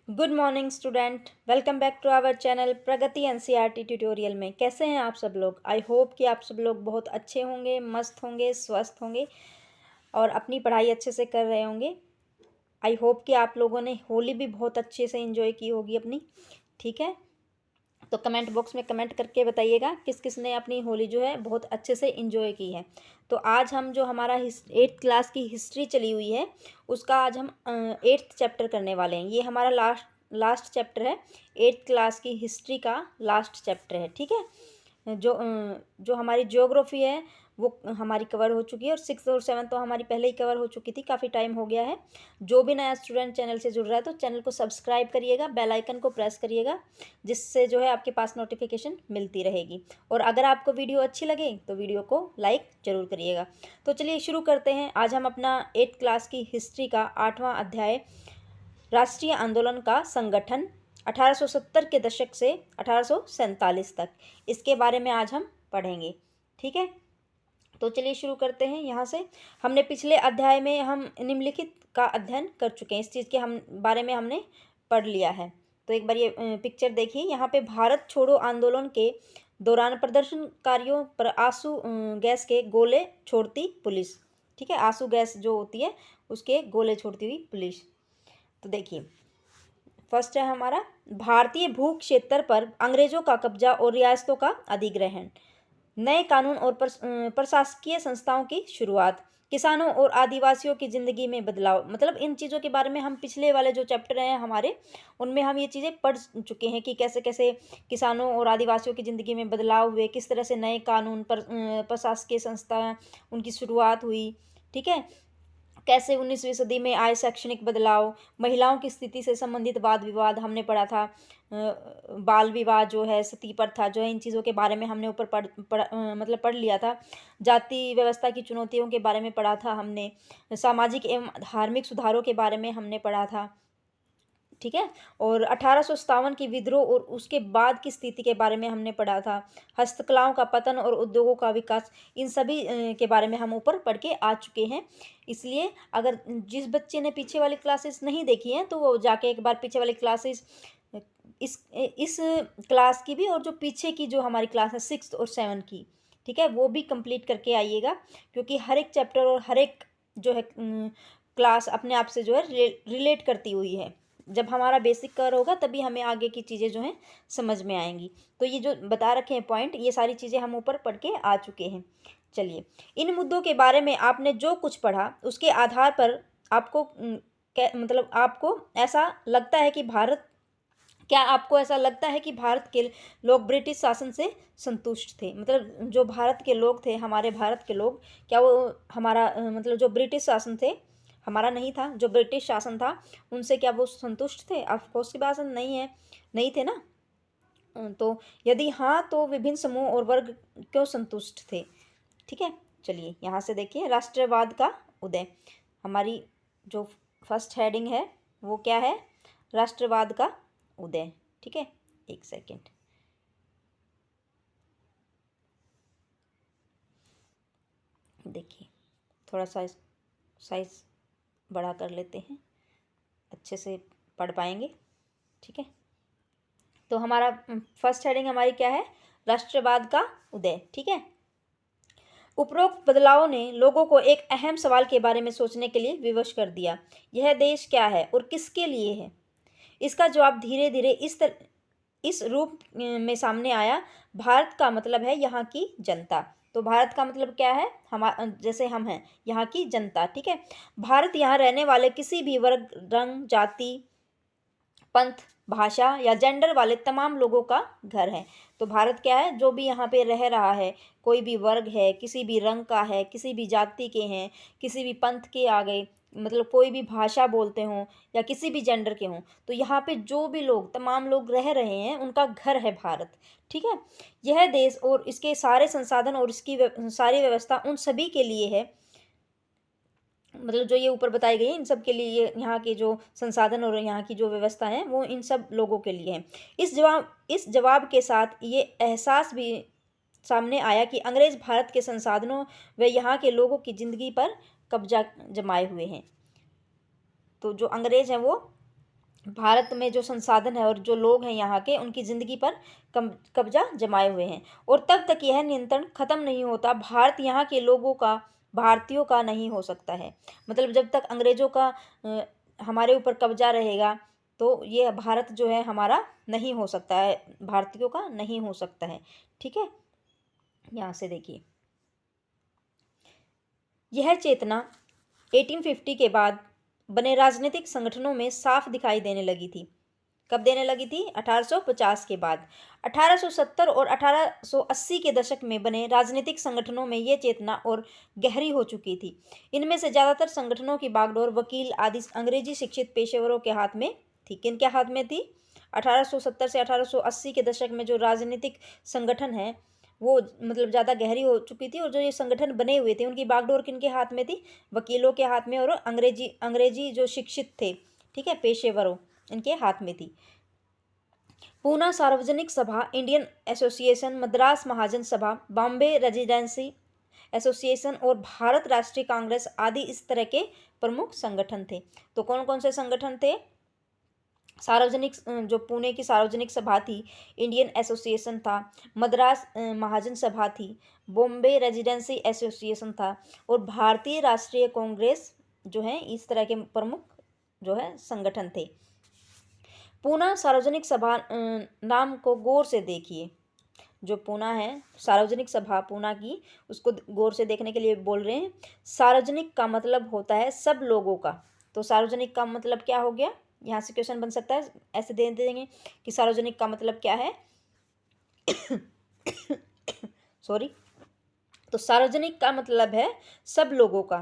Good morning student, welcome back to our channel Pragati NCERT tutorial में। कैसे हैं आप सब लोग? आई होप कि आप सब लोग बहुत अच्छे होंगे, मस्त होंगे, स्वस्थ होंगे और अपनी पढ़ाई अच्छे से कर रहे होंगे। आई होप कि आप लोगों ने होली भी बहुत अच्छे से एंजॉय की होगी अपनी। ठीक है, तो कमेंट बॉक्स में कमेंट करके बताइएगा किस किस ने अपनी होली जो है बहुत अच्छे से एंजॉय की है। तो आज हम जो हमारा 8th क्लास की हिस्ट्री चली हुई है उसका आज हम 8th चैप्टर करने वाले हैं। ये हमारा लास्ट चैप्टर है। 8th क्लास की हिस्ट्री का लास्ट चैप्टर है। ठीक है, जो हमारी ज्योग्राफी है वो हमारी कवर हो चुकी है और 6th और 7th तो हमारी पहले ही कवर हो चुकी थी, काफ़ी टाइम हो गया है। जो भी नया स्टूडेंट चैनल से जुड़ रहा है तो चैनल को सब्सक्राइब करिएगा, बेल आइकन को प्रेस करिएगा, जिससे जो है आपके पास नोटिफिकेशन मिलती रहेगी। और अगर आपको वीडियो अच्छी लगे तो वीडियो को लाइक ज़रूर करिएगा। तो चलिए शुरू करते हैं। आज हम अपना 8th क्लास की हिस्ट्री का 8वां अध्याय राष्ट्रीय आंदोलन का संगठन 1870 के दशक से 1847 तक, इसके बारे में आज हम पढ़ेंगे। ठीक है, तो चलिए शुरू करते हैं। यहाँ से हमने पिछले अध्याय में हम निम्नलिखित का अध्ययन कर चुके हैं। इस चीज़ के हम बारे में हमने पढ़ लिया है। तो एक बार ये पिक्चर देखिए। यहाँ पे भारत छोड़ो आंदोलन के दौरान प्रदर्शनकारियों पर आंसू गैस के गोले छोड़ती पुलिस। ठीक है, आंसू गैस जो होती है उसके गोले छोड़ती हुई पुलिस। तो देखिए, फर्स्ट है हमारा भारतीय भू क्षेत्र पर अंग्रेजों का कब्जा और रियासतों का अधिग्रहण, नए कानून और प्रशासकीय संस्थाओं की शुरुआत, किसानों और आदिवासियों की ज़िंदगी में बदलाव। मतलब इन चीज़ों के बारे में हम पिछले वाले जो चैप्टर हैं हमारे, उनमें हम ये चीज़ें पढ़ चुके हैं कि कैसे कैसे किसानों और आदिवासियों की ज़िंदगी में बदलाव हुए, किस तरह से नए कानून प्रशासकीय संस्था उनकी शुरुआत हुई। ठीक है, कैसे 19वीं सदी में आए शैक्षणिक बदलाव, महिलाओं की स्थिति से संबंधित वाद विवाद हमने पढ़ा था। बाल विवाह जो है, सती प्रथा जो है, इन चीज़ों के बारे में हमने ऊपर मतलब पढ़ लिया था। जाति व्यवस्था की चुनौतियों के बारे में पढ़ा था हमने। सामाजिक एवं धार्मिक सुधारों के बारे में हमने पढ़ा था। ठीक है, और 1857 की विद्रोह और उसके बाद की स्थिति के बारे में हमने पढ़ा था। हस्तकलाओं का पतन और उद्योगों का विकास, इन सभी के बारे में हम ऊपर पढ़ के आ चुके हैं। इसलिए अगर जिस बच्चे ने पीछे वाली क्लासेस नहीं देखी हैं तो वो जाके एक बार पीछे वाली क्लासेस, इस क्लास की भी और जो पीछे की जो हमारी क्लास है 6th और 7th की, ठीक है, वो भी कंप्लीट करके आइएगा। क्योंकि हर एक चैप्टर और हर एक जो है क्लास अपने आप से जो है रिलेट करती हुई है। जब हमारा बेसिक कवर होगा तभी हमें आगे की चीज़ें जो हैं समझ में आएंगी। तो ये जो बता रखे हैं पॉइंट, ये सारी चीज़ें हम ऊपर पढ़ के आ चुके हैं। चलिए, इन मुद्दों के बारे में आपने जो कुछ पढ़ा उसके आधार पर आपको मतलब आपको ऐसा लगता है कि क्या आपको ऐसा लगता है कि भारत के लोग ब्रिटिश शासन से संतुष्ट थे? मतलब जो भारत के लोग थे, हमारे भारत के लोग, क्या वो हमारा मतलब जो ब्रिटिश शासन थे, हमारा नहीं था, जो ब्रिटिश शासन था उनसे क्या वो संतुष्ट थे? ऑफ कोर्स की बात नहीं है, नहीं थे ना। तो यदि हाँ तो विभिन्न समूह और वर्ग क्यों संतुष्ट थे? ठीक है, चलिए यहाँ से देखिए, राष्ट्रवाद का उदय। हमारी जो फर्स्ट हेडिंग है वो क्या है? राष्ट्रवाद का उदय। ठीक है, एक सेकेंड, देखिए थोड़ा सा साइज बड़ा कर लेते हैं, अच्छे से पढ़ पाएंगे। ठीक है, तो हमारा फर्स्ट हेडिंग हमारी क्या है? राष्ट्रवाद का उदय। ठीक है, उपरोक्त बदलावों ने लोगों को एक अहम सवाल के बारे में सोचने के लिए विवश कर दिया। यह देश क्या है और किसके लिए है? इसका जवाब धीरे धीरे इस रूप में सामने आया। भारत का मतलब है यहाँ की जनता। तो भारत का मतलब क्या है? जैसे हम हैं यहाँ की जनता। ठीक है, भारत यहाँ रहने वाले किसी भी वर्ग, रंग, जाति, पंथ, भाषा या जेंडर वाले तमाम लोगों का घर है। तो भारत क्या है? जो भी यहाँ पे रह रहा है, कोई भी वर्ग है, किसी भी रंग का है, किसी भी जाति के हैं, किसी भी पंथ के आ गए, मतलब कोई भी भाषा बोलते हों या किसी भी जेंडर के हों, तो यहाँ पे जो भी लोग, तमाम लोग रह रहे हैं, उनका घर है भारत। ठीक है, यह देश और इसके सारे संसाधन और इसकी सारी व्यवस्था उन सभी के लिए है। मतलब जो ये ऊपर बताई गई है इन सब के लिए, ये यहाँ के जो संसाधन और यहाँ की जो व्यवस्था है वो इन सब लोगों के लिए है। इस जवाब के साथ ये एहसास भी सामने आया कि अंग्रेज भारत के संसाधनों व यहाँ के लोगों की ज़िंदगी पर कब्जा जमाए हुए हैं। तो जो अंग्रेज हैं वो भारत में जो संसाधन है और जो लोग हैं यहाँ के, उनकी ज़िंदगी पर कब्जा जमाए हुए हैं। और तब तक यह नियंत्रण खत्म नहीं होता, भारत यहाँ के लोगों का, भारतीयों का नहीं हो सकता है। मतलब जब तक अंग्रेजों का हमारे ऊपर कब्जा रहेगा, तो ये भारत जो है हमारा नहीं हो सकता है, भारतीयों का नहीं हो सकता है। ठीक है, यहाँ से देखिए, यह चेतना 1850 के बाद बने राजनीतिक संगठनों में साफ दिखाई देने लगी थी। कब देने लगी थी? 1850 के बाद। 1870 और 1880 के दशक में बने राजनीतिक संगठनों में ये चेतना और गहरी हो चुकी थी। इनमें से ज़्यादातर संगठनों की बागडोर वकील आदि अंग्रेजी शिक्षित पेशेवरों के हाथ में थी। किन के हाथ में थी? 1870 से 1880 के दशक में जो राजनीतिक संगठन है, वो मतलब ज़्यादा गहरी हो चुकी थी, और जो ये संगठन बने हुए थे उनकी बागडोर किनके हाथ में थी? वकीलों के हाथ में, और अंग्रेजी जो शिक्षित थे, ठीक है, पेशेवरों, इनके हाथ में थी। पूना सार्वजनिक सभा, इंडियन एसोसिएशन, मद्रास महाजन सभा, बॉम्बे रेजिडेंसी एसोसिएशन और भारत राष्ट्रीय कांग्रेस आदि इस तरह के प्रमुख संगठन थे। तो कौन कौन से संगठन थे? सार्वजनिक, जो पुणे की सार्वजनिक सभा थी, इंडियन एसोसिएशन था, मद्रास महाजन सभा थी, बॉम्बे रेजिडेंसी एसोसिएशन था, और भारतीय राष्ट्रीय कांग्रेस जो है, इस तरह के प्रमुख जो है संगठन थे। पूना सार्वजनिक सभा नाम को गौर से देखिए। जो पूना है, सार्वजनिक सभा पूना की, उसको गौर से देखने के लिए बोल रहे हैं। सार्वजनिक का मतलब होता है सब लोगों का। तो सार्वजनिक का मतलब क्या हो गया? यहाँ से क्वेश्चन बन सकता है, ऐसे दे देंगे कि सार्वजनिक का मतलब क्या है। सॉरी। तो सार्वजनिक का मतलब है सब लोगों का,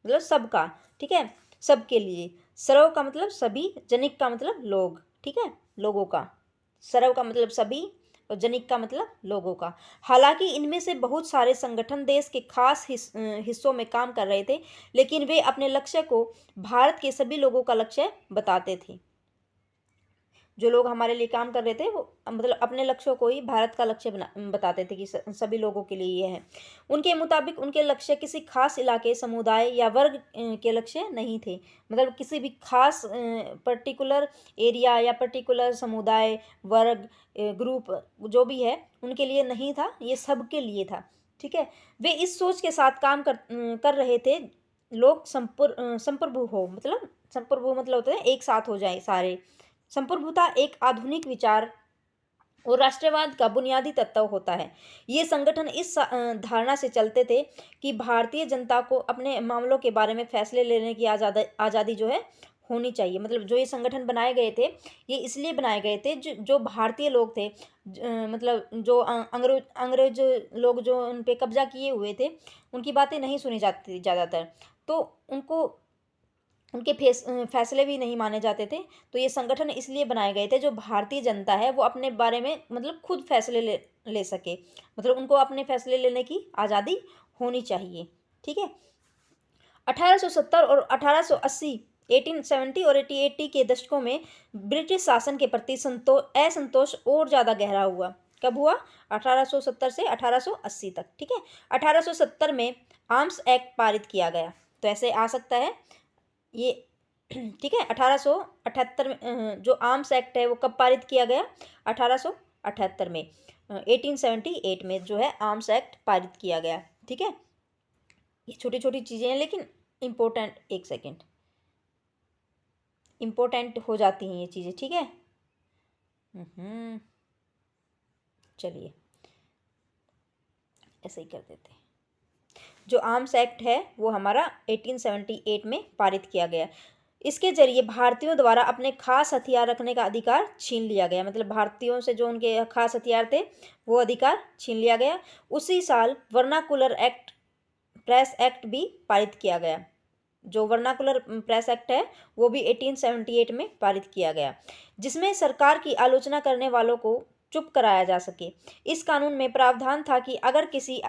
मतलब सबका, ठीक है, सबके लिए। सर्व का मतलब सभी, जनिक का मतलब लोग, ठीक है, लोगों का। सर्व का मतलब सभी और जनिक का मतलब लोगों का। हालांकि इनमें से बहुत सारे संगठन देश के खास हिस्सों में काम कर रहे थे, लेकिन वे अपने लक्ष्य को भारत के सभी लोगों का लक्ष्य बताते थे। जो लोग हमारे लिए काम कर रहे थे, वो मतलब अपने लक्ष्यों को ही भारत का लक्ष्य बताते थे कि सभी लोगों के लिए ये है। उनके मुताबिक उनके लक्ष्य किसी खास इलाके, समुदाय या वर्ग के लक्ष्य नहीं थे। मतलब किसी भी खास पर्टिकुलर एरिया या पर्टिकुलर समुदाय, वर्ग, ग्रुप जो भी है, उनके लिए नहीं था, ये सबके लिए था। ठीक है, वे इस सोच के साथ काम कर रहे थे, लोग संप्रभु हो, मतलब संप्रभु मतलब होता है एक साथ हो जाए सारे। संप्रभुता एक आधुनिक विचार और राष्ट्रवाद का बुनियादी तत्व होता है। ये संगठन इस धारणा से चलते थे कि भारतीय जनता को अपने मामलों के बारे में फैसले लेने की आज़ादी जो है होनी चाहिए। मतलब जो ये संगठन बनाए गए थे, ये इसलिए बनाए गए थे, जो भारतीय लोग थे, मतलब जो अंग्रेज लोग जो उन पे कब्जा किए हुए थे, उनकी बातें नहीं सुनी जाती थी ज़्यादातर, तो उनको उनके फैसले भी नहीं माने जाते थे। तो ये संगठन इसलिए बनाए गए थे, जो भारतीय जनता है वो अपने बारे में मतलब खुद फैसले ले सके, मतलब उनको अपने फैसले लेने की आज़ादी होनी चाहिए। ठीक है, 1870 और 1880, 1870 और 1880 के दशकों में ब्रिटिश शासन के प्रति असंतोष और ज़्यादा गहरा हुआ। कब हुआ? 1870 से 1880 तक। ठीक है, 1870 में आर्म्स एक्ट पारित किया गया। तो ऐसे आ सकता है ये। ठीक है, 1878 में जो आर्म्स एक्ट है वो कब पारित किया गया? 1878 में, 1878 में जो है आर्म्स एक्ट पारित किया गया। ठीक है, ये छोटी छोटी चीज़ें हैं, लेकिन इम्पोर्टेंट, एक सेकेंड, इम्पोर्टेंट हो जाती हैं ये चीज़ें। ठीक है, चलिए ऐसे ही कर देते हैं। जो आर्म्स एक्ट है वो हमारा 1878 में पारित किया गया। इसके जरिए भारतीयों द्वारा अपने खास हथियार रखने का अधिकार छीन लिया गया। मतलब भारतीयों से जो उनके खास हथियार थे, वो अधिकार छीन लिया गया। उसी साल वर्नाकुलर एक्ट, प्रेस एक्ट भी पारित किया गया। जो वर्नाकुलर प्रेस एक्ट है वो भी 1878 में पारित किया गया, जिसमें सरकार की आलोचना करने वालों को चुप कराया जा सके। इस कानून में प्रावधान था कि अगर किसी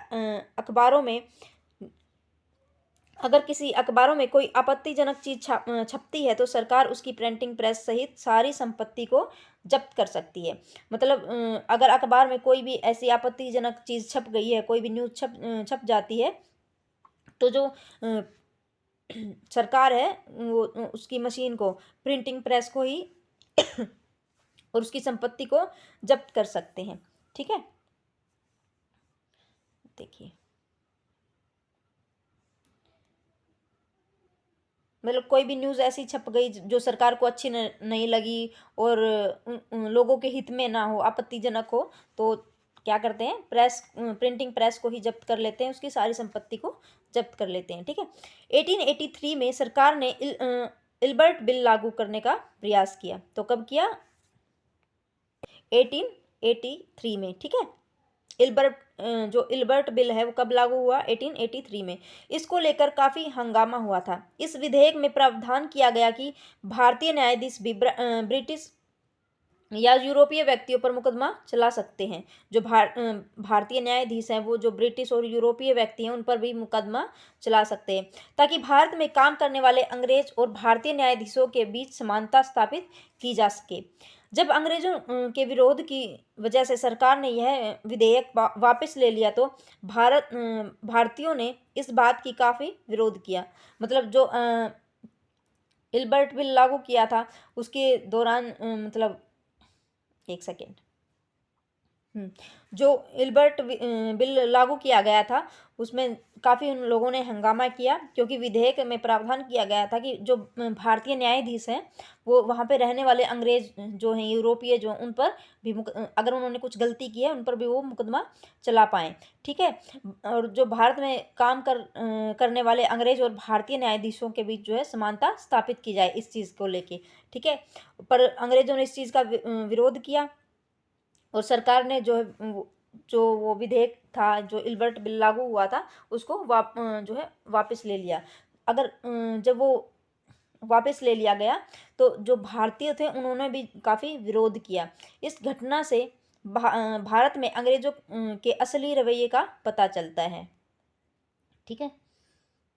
अखबारों में कोई आपत्तिजनक चीज छपती है, तो सरकार उसकी प्रिंटिंग प्रेस सहित सारी संपत्ति को जब्त कर सकती है। मतलब अगर अखबार में कोई भी ऐसी आपत्तिजनक चीज छप गई है, कोई भी न्यूज़ छप जाती है, तो जो सरकार है वो उसकी मशीन को, प्रिंटिंग प्रेस को ही और उसकी संपत्ति को जब्त कर सकते हैं। ठीक है, देखिए मतलब कोई भी न्यूज़ ऐसी छप गई जो सरकार को अच्छी नहीं लगी और उन लोगों के हित में ना हो, आपत्तिजनक हो, तो क्या करते हैं, प्रिंटिंग प्रेस को ही जब्त कर लेते हैं, उसकी सारी संपत्ति को जब्त कर लेते हैं। ठीक है, 1883 में सरकार ने इल्बर्ट बिल लागू करने का प्रयास किया। तो कब किया? 1883 में। ठीक है, जो इल्बर्ट बिल है वो कब लागू हुआ? 1883 में। इसको लेकर काफ़ी हंगामा हुआ था। इस विधेयक में प्रावधान किया गया कि भारतीय न्यायाधीश भी ब्रिटिश या यूरोपीय व्यक्तियों पर मुकदमा चला सकते हैं। जो भारतीय न्यायाधीश हैं वो जो ब्रिटिश और यूरोपीय व्यक्ति हैं उन पर भी मुकदमा चला सकते हैं, ताकि भारत में काम करने वाले अंग्रेज और भारतीय न्यायाधीशों के बीच समानता स्थापित की जा सके। जब अंग्रेजों के विरोध की वजह से सरकार ने यह विधेयक वापस ले लिया तो भारतीयों ने इस बात की काफ़ी विरोध किया। मतलब जो इल्बर्ट बिल लागू किया था उसके दौरान मतलब एक सेकेंड, जो बिल लागू किया गया था उसमें काफ़ी उन लोगों ने हंगामा किया, क्योंकि विधेयक में प्रावधान किया गया था कि जो भारतीय न्यायाधीश हैं वो वहाँ पे रहने वाले अंग्रेज जो हैं, यूरोपीय जो, उन पर भी अगर उन्होंने कुछ गलती की है उन पर भी वो मुकदमा चला पाएँ। ठीक है, और जो भारत में काम करने वाले अंग्रेज और भारतीय न्यायाधीशों के बीच जो है समानता स्थापित की जाए इस चीज़ को लेके। ठीक है, पर अंग्रेजों ने इस चीज़ का विरोध किया और सरकार ने जो वो विधेयक था, जो इल्बर्ट बिल लागू हुआ था, उसको जो है वापस ले लिया। जब वो वापस ले लिया गया तो जो भारतीय थे उन्होंने भी काफ़ी विरोध किया। इस घटना से भारत में अंग्रेजों के असली रवैये का पता चलता है। ठीक है,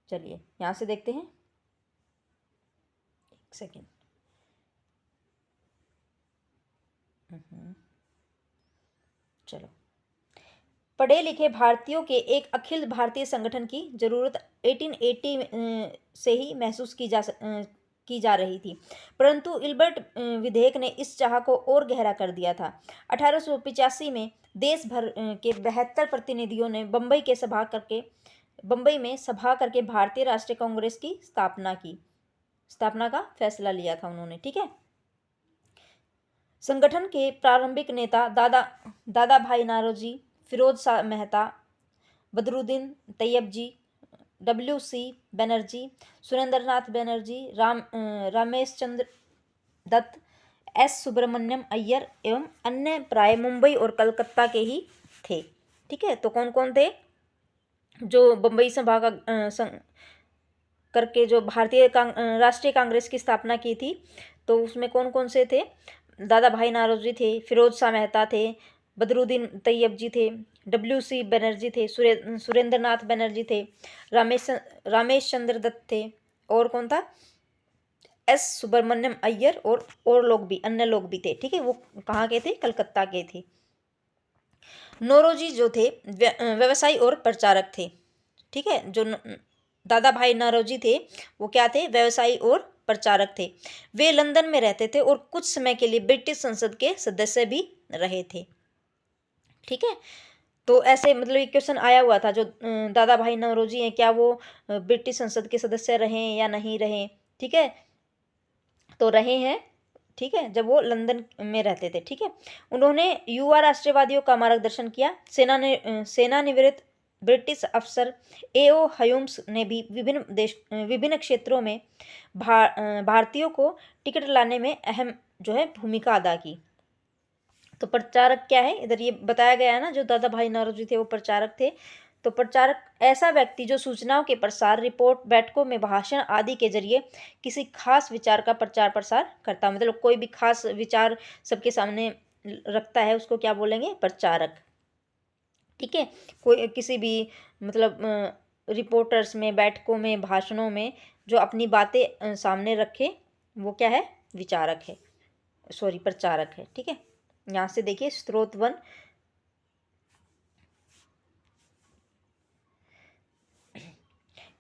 चलिए यहाँ से देखते हैं, एक सेकेंड। चलो, पढ़े लिखे भारतीयों के एक अखिल भारतीय संगठन की जरूरत 1880 से ही महसूस की जा रही थी, परंतु इल्बर्ट विधेयक ने इस चाह को और गहरा कर दिया था। 1885 में देश भर के 72 प्रतिनिधियों ने बम्बई में सभा करके भारतीय राष्ट्रीय कांग्रेस की स्थापना का फैसला लिया था उन्होंने। ठीक है, संगठन के प्रारंभिक नेता दादा भाई नारोजी, फिरोज शाह मेहता, बदरुद्दीन तैयब जी, WC बनर्जी, सुरेंद्रनाथ बनर्जी, रामेश चंद्र दत्त, S सुब्रमण्यम अय्यर एवं अन्य प्राय मुंबई और कलकत्ता के ही थे। ठीक है, तो कौन कौन थे जो बम्बई सभा करके जो भारतीय राष्ट्रीय कांग्रेस की स्थापना की थी? तो उसमें कौन कौन से थे? दादा भाई नारोजी थे, फिरोज शाह मेहता थे, बदरुद्दीन तैयब जी थे, WC बनर्जी थे, सुरेंद्रनाथ बनर्जी थे, रामेश चंद्र दत्त थे, और कौन था? S सुब्रमण्यम अय्यर, और लोग भी, अन्य लोग भी थे। ठीक है, वो कहाँ के थे? कलकत्ता के थे। नौरोजी जो थे व्यवसायी और प्रचारक थे। ठीक है, जो दादा भाई नौरोजी थे वो क्या थे? व्यवसायी और प्रचारक थे। वे लंदन में रहते थे और कुछ समय के लिए ब्रिटिश संसद के सदस्य भी रहे थे। ठीक है, तो ऐसे मतलब एक क्वेश्चन आया हुआ था, जो दादा भाई नौरोजी हैं क्या वो ब्रिटिश संसद के सदस्य रहे या नहीं रहे? ठीक है, तो रहे हैं। ठीक है, जब वो लंदन में रहते थे। ठीक है, उन्होंने युवा राष्ट्रवादियों का मार्गदर्शन किया। सेनानिवृत्त ब्रिटिश अफसर A.O. ह्यूम्स ने भी विभिन्न क्षेत्रों में भारतीयों को टिकट लाने में अहम जो है भूमिका अदा की। तो प्रचारक क्या है? इधर ये बताया गया है ना, जो दादा भाई नौरोजी थे वो प्रचारक थे। तो प्रचारक ऐसा व्यक्ति जो सूचनाओं के प्रसार, रिपोर्ट, बैठकों में भाषण आदि के जरिए किसी खास विचार का प्रचार प्रसार करता, मतलब कोई भी खास विचार सबके सामने रखता है, उसको क्या बोलेंगे? प्रचारक। ठीक है, कोई किसी भी मतलब रिपोर्टर्स में, बैठकों में, भाषणों में जो अपनी बातें सामने रखे वो क्या है? विचारक है, सॉरी प्रचारक है। ठीक है, यहाँ से देखिए स्रोत 1,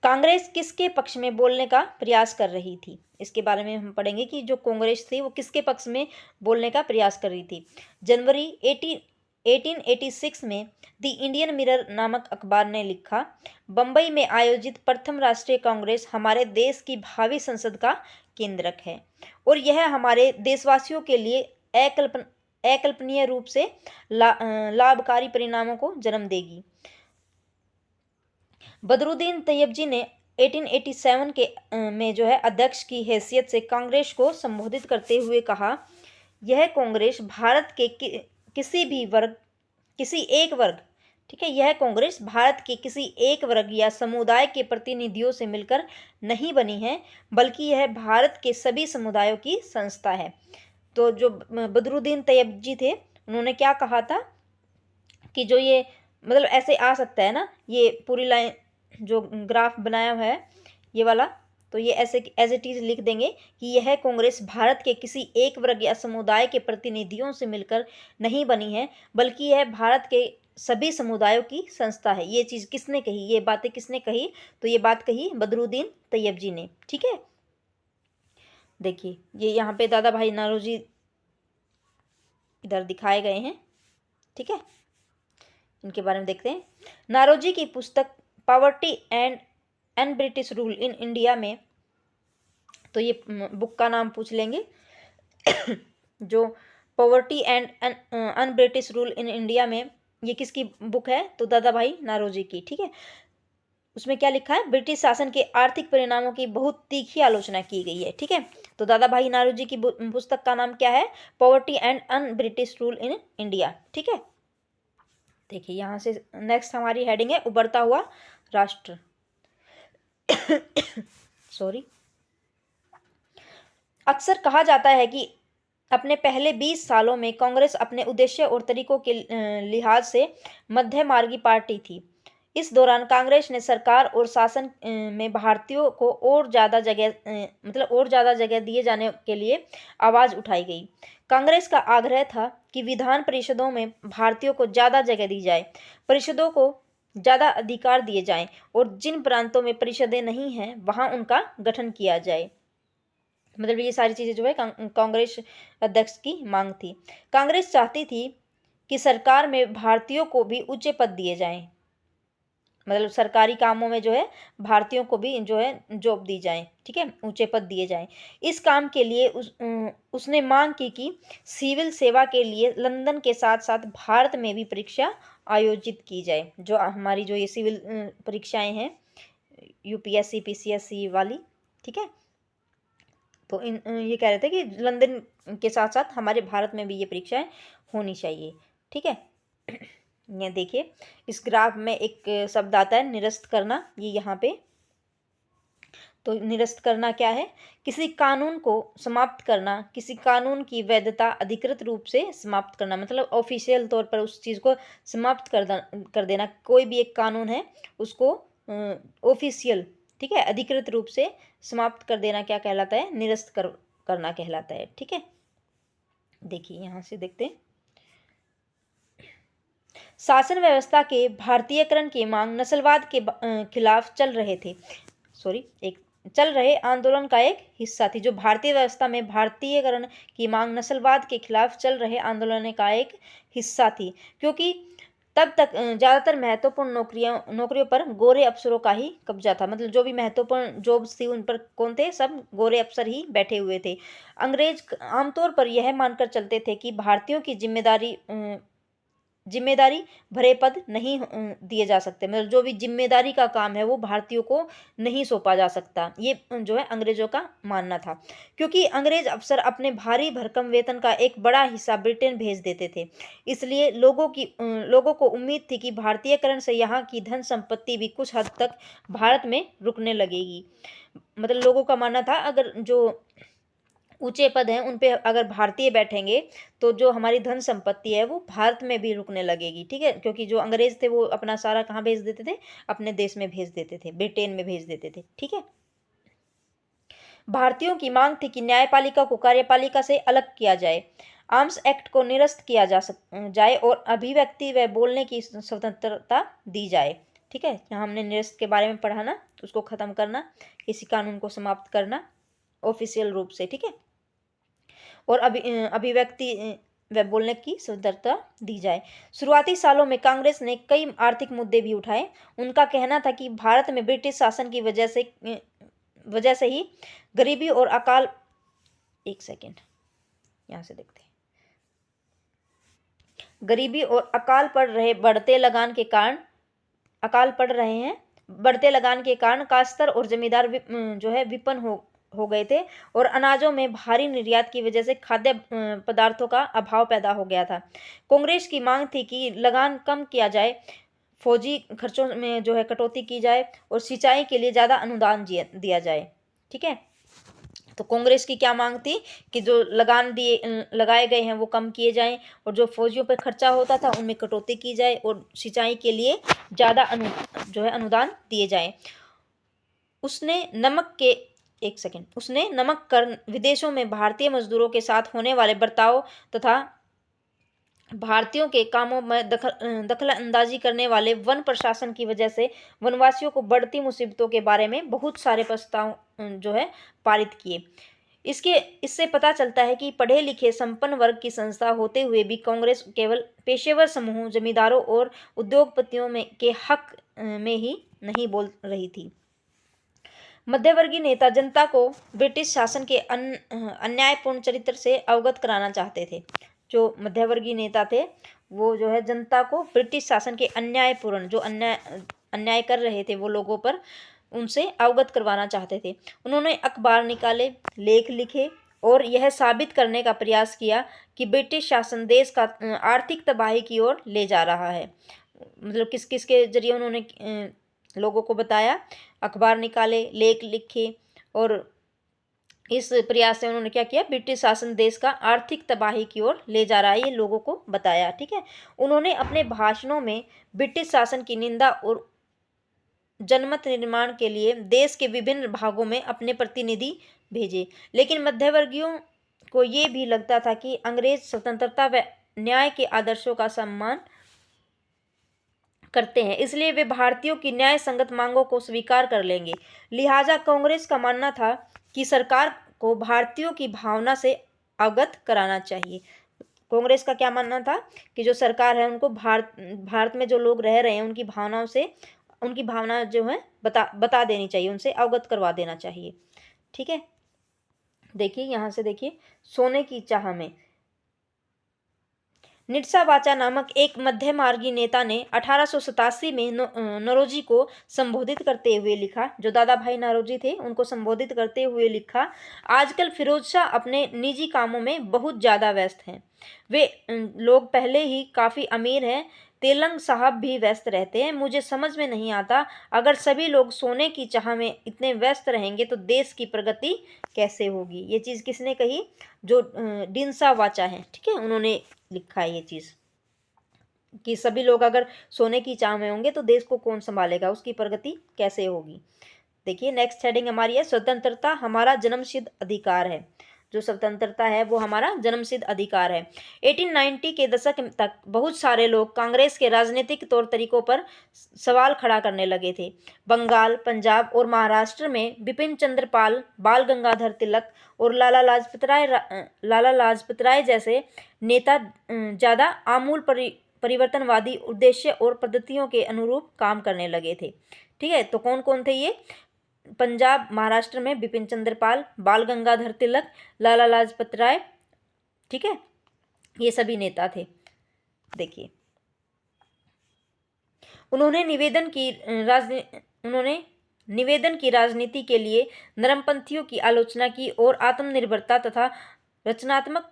कांग्रेस किसके पक्ष में बोलने का प्रयास कर रही थी? इसके बारे में हम पढ़ेंगे कि जो कांग्रेस थी वो किसके पक्ष में बोलने का प्रयास कर रही थी। जनवरी 1886 में द इंडियन मिरर नामक अखबार ने लिखा, बंबई में आयोजित प्रथम राष्ट्रीय कांग्रेस हमारे देश की भावी संसद का केंद्रक है और यह हमारे देशवासियों के लिए अकल्पनीय रूप से लाभकारी परिणामों को जन्म देगी। बदरुद्दीन तैयबजी ने 1887 के में जो है अध्यक्ष की हैसियत से कांग्रेस को संबोधित करते हुए कहा, यह कांग्रेस भारत के किसी एक वर्ग, ठीक है, यह कांग्रेस भारत के किसी एक वर्ग या समुदाय के प्रतिनिधियों से मिलकर नहीं बनी है, बल्कि यह भारत के सभी समुदायों की संस्था है। तो जो बदरुद्दीन तैयबजी थे उन्होंने क्या कहा था कि जो ये मतलब ऐसे आ सकता है ना, ये पूरी लाइन जो ग्राफ बनाया हुआ है ये वाला, तो ये ऐसे एज इट इज लिख देंगे कि यह कांग्रेस भारत के किसी एक वर्ग या समुदाय के प्रतिनिधियों से मिलकर नहीं बनी है, बल्कि यह भारत के सभी समुदायों की संस्था है। ये चीज़ किसने कही, ये बातें किसने कही? तो ये बात कही बदरुद्दीन तैयबजी ने। ठीक है, देखिए ये यहाँ पे दादा भाई नौरोजी इधर दिखाए गए हैं। ठीक है, इनके बारे में देखते हैं। नारोजी की पुस्तक poverty and British rule in India में, तो ये बुक का नाम पूछ लेंगे जो poverty and un British rule in India में, ये किसकी बुक है? तो दादा भाई नौरोजी की। ठीक है, उसमें क्या लिखा है? ब्रिटिश शासन के आर्थिक परिणामों की बहुत तीखी आलोचना की गई है। ठीक है, तो दादा भाई नौरोजी की पुस्तक का नाम क्या है? Poverty and un British rule in India. ठीक है, देखिए यहाँ से नेक्स्ट हमारी हेडिंग है उभरता हुआ राष्ट्र। सॉरी, अक्सर कहा जाता है कि अपने पहले 20 सालों में कांग्रेस अपने उद्देश्य और तरीकों के लिहाज से मध्यमार्गी पार्टी थी। इस दौरान कांग्रेस ने सरकार और शासन में भारतीयों को और ज़्यादा जगह दिए जाने के लिए आवाज़ उठाई गई। कांग्रेस का आग्रह था कि विधान परिषदों में भारतीयों को ज़्यादा जगह दी जाए, परिषदों को ज़्यादा अधिकार दिए जाएं और जिन प्रांतों में परिषदें नहीं हैं वहां उनका गठन किया जाए। मतलब ये सारी चीज़ें जो है कांग्रेस अध्यक्ष की मांग थी। कांग्रेस चाहती थी कि सरकार में भारतीयों को भी ऊंचे पद दिए जाएं, मतलब सरकारी कामों में जो है भारतीयों को भी जो है जॉब दी जाए। ठीक है, ऊंचे पद दिए जाएं। इस काम के लिए उसने मांग की कि सिविल सेवा के लिए लंदन के साथ साथ भारत में भी परीक्षा आयोजित की जाए। जो हमारी जो ये सिविल परीक्षाएं हैं यूपीएससी पीसीएससी वाली, ठीक है, तो ये कह रहे थे कि लंदन के साथ साथ हमारे भारत में भी ये परीक्षाएं होनी चाहिए। ठीक है, ये देखिए इस ग्राफ में एक शब्द आता है निरस्त करना, ये यहाँ पे, तो निरस्त करना क्या है? किसी कानून को समाप्त करना, किसी कानून की वैधता अधिकृत रूप से समाप्त करना, मतलब ऑफिशियल तौर पर उस चीज़ को समाप्त कर देना। कोई भी एक कानून है उसको ऑफिशियल, ठीक है, अधिकृत रूप से समाप्त कर देना क्या कहलाता है? निरस्त करना कहलाता है। ठीक है, देखिए यहाँ से देखते हैं। शासन व्यवस्था के भारतीयकरण की मांग नस्लवाद के खिलाफ चल रहे आंदोलन का एक हिस्सा थी। जो भारतीय व्यवस्था में भारतीयकरण की मांग नस्लवाद के खिलाफ चल रहे आंदोलन का एक हिस्सा थी, क्योंकि तब तक ज़्यादातर महत्वपूर्ण नौकरियों पर गोरे अफसरों का ही कब्जा था। मतलब जो भी महत्वपूर्ण जॉब्स थी उन पर कौन थे? सब गोरे अफसर ही बैठे हुए थे। अंग्रेज आमतौर पर यह मानकर चलते थे कि भारतीयों की जिम्मेदारी भरे पद नहीं दिए जा सकते, मतलब जो भी जिम्मेदारी का काम है वो भारतीयों को नहीं सौंपा जा सकता। ये जो है अंग्रेजों का मानना था, क्योंकि अंग्रेज अफसर अपने भारी भरकम वेतन का एक बड़ा हिस्सा ब्रिटेन भेज देते थे। इसलिए लोगों को उम्मीद थी कि भारतीयकरण से यहाँ की धन संपत्ति भी कुछ हद तक भारत में रुकने लगेगी। मतलब लोगों का मानना था अगर जो ऊंचे पद हैं उन पे अगर भारतीय बैठेंगे तो जो हमारी धन संपत्ति है वो भारत में भी रुकने लगेगी। ठीक है, क्योंकि जो अंग्रेज थे वो अपना सारा कहाँ भेज देते थे? अपने देश में भेज देते थे, ब्रिटेन में भेज देते थे। ठीक है, भारतीयों की मांग थी कि न्यायपालिका को कार्यपालिका से अलग किया जाए, आर्म्स एक्ट को निरस्त किया जाए और अभिव्यक्ति व बोलने की स्वतंत्रता दी जाए। ठीक है, यहाँ हमने निरस्त के बारे में पढ़ा ना, उसको ख़त्म करना, किसी कानून को समाप्त करना ऑफिशियल रूप से, ठीक है। और अभिव्यक्ति व बोलने की स्वतंत्रता दी जाए। शुरुआती सालों में कांग्रेस ने कई आर्थिक मुद्दे भी उठाए। उनका कहना था कि भारत में ब्रिटिश शासन की वजह से ही गरीबी और अकाल, एक सेकेंड यहाँ से देखते हैं, गरीबी और अकाल पड़ रहे बढ़ते लगान के कारण काश्तकार और जमींदार जो है विपन्न हो गए थे और अनाजों में भारी निर्यात की वजह से खाद्य पदार्थों का अभाव पैदा हो गया था। कांग्रेस की मांग थी कि लगान कम किया जाए, फौजी खर्चों में जो है कटौती की जाए और सिंचाई के लिए ज़्यादा अनुदान दिया जाए, ठीक है। तो कांग्रेस की क्या मांग थी कि जो लगाए गए हैं वो कम किए जाएं और जो फौजियों पर खर्चा होता था उनमें कटौती की जाए और सिंचाई के लिए ज़्यादा अनुदान दिए जाएं। उसने नमक कर, विदेशों में भारतीय मजदूरों के साथ होने वाले बर्ताव तथा भारतीयों के कामों में दखल अंदाजी करने वाले वन प्रशासन की वजह से वनवासियों को बढ़ती मुसीबतों के बारे में बहुत सारे प्रस्ताव जो है पारित किए। इससे पता चलता है कि पढ़े लिखे संपन्न वर्ग की संस्था होते हुए भी कांग्रेस केवल पेशेवर समूह, जमींदारों और उद्योगपतियों के हक में ही नहीं बोल रही थी। मध्यवर्गीय नेता जनता को ब्रिटिश शासन के अन्यायपूर्ण चरित्र से अवगत कराना चाहते थे। जो मध्यवर्गीय नेता थे वो जो है जनता को ब्रिटिश शासन के अन्यायपूर्ण, जो अन्याय कर रहे थे वो लोगों पर, उनसे अवगत करवाना चाहते थे। उन्होंने अखबार निकाले, लेख लिखे और यह साबित करने का प्रयास किया कि ब्रिटिश शासन देश का आर्थिक तबाही की ओर ले जा रहा है। मतलब किस किस के जरिए उन्होंने लोगों को बताया, अखबार निकाले, लेख लिखे और इस प्रयास से उन्होंने क्या किया, ब्रिटिश शासन देश का आर्थिक तबाही की ओर ले जा रहा है ये लोगों को बताया, ठीक है। उन्होंने अपने भाषणों में ब्रिटिश शासन की निंदा और जनमत निर्माण के लिए देश के विभिन्न भागों में अपने प्रतिनिधि भेजे, लेकिन मध्यवर्गीयों को ये भी लगता था कि अंग्रेज स्वतंत्रता व न्याय के आदर्शों का सम्मान करते हैं, इसलिए वे भारतीयों की न्याय संगत मांगों को स्वीकार कर लेंगे। लिहाजा कांग्रेस का मानना था कि सरकार को भारतीयों की भावना से अवगत कराना चाहिए। कांग्रेस का क्या मानना था कि जो सरकार है उनको भारत में जो लोग रह रहे हैं उनकी भावना जो है बता देनी चाहिए, उनसे अवगत करवा देना चाहिए, ठीक है। देखिए यहाँ से देखिए, सोने की चाह में निरसा वाचा नामक एक मध्यमार्गी नेता ने 1887 में नौरोजी को संबोधित करते हुए लिखा, जो दादा भाई नौरोजी थे उनको संबोधित करते हुए लिखा, आजकल फिरोज शाह अपने निजी कामों में बहुत ज़्यादा व्यस्त हैं। वे लोग पहले ही काफ़ी अमीर हैं, तेलंग साहब भी व्यस्त रहते हैं। मुझे समझ में नहीं आता, अगर सभी लोग सोने की चाह में इतने व्यस्त रहेंगे तो देश की प्रगति कैसे होगी। ये चीज़ किसने कही, जो निरसा वाचा है, ठीक है, उन्होंने लिखा है ये चीज़ कि सभी लोग अगर सोने की चाह में होंगे तो देश को कौन संभालेगा, उसकी प्रगति कैसे होगी। देखिए नेक्स्ट हेडिंग हमारी है, स्वतंत्रता हमारा जन्मसिद्ध अधिकार है। जो स्वतंत्रता है वो हमारा जन्मसिद्ध अधिकार है। 1890 के दशक तक बहुत सारे लोग कांग्रेस के राजनीतिक तौर तरीकों पर सवाल खड़ा करने लगे थे। बंगाल, पंजाब और महाराष्ट्र में बिपिन चंद्र पाल, बाल गंगाधर तिलक और लाला लाजपत राय जैसे नेता ज़्यादा आमूल परिवर्तनवादी उद्देश्य और पद्धतियों के अनुरूप काम करने लगे थे, ठीक है। तो कौन कौन थे ये, पंजाब महाराष्ट्र में बिपिन चंद्र पाल, बाल गंगाधर तिलक, लाला लाजपत राय, ठीक है, ये सभी नेता थे। देखिए उन्होंने निवेदन की राजनीति के लिए नरमपंथियों की आलोचना की और आत्मनिर्भरता तथा रचनात्मक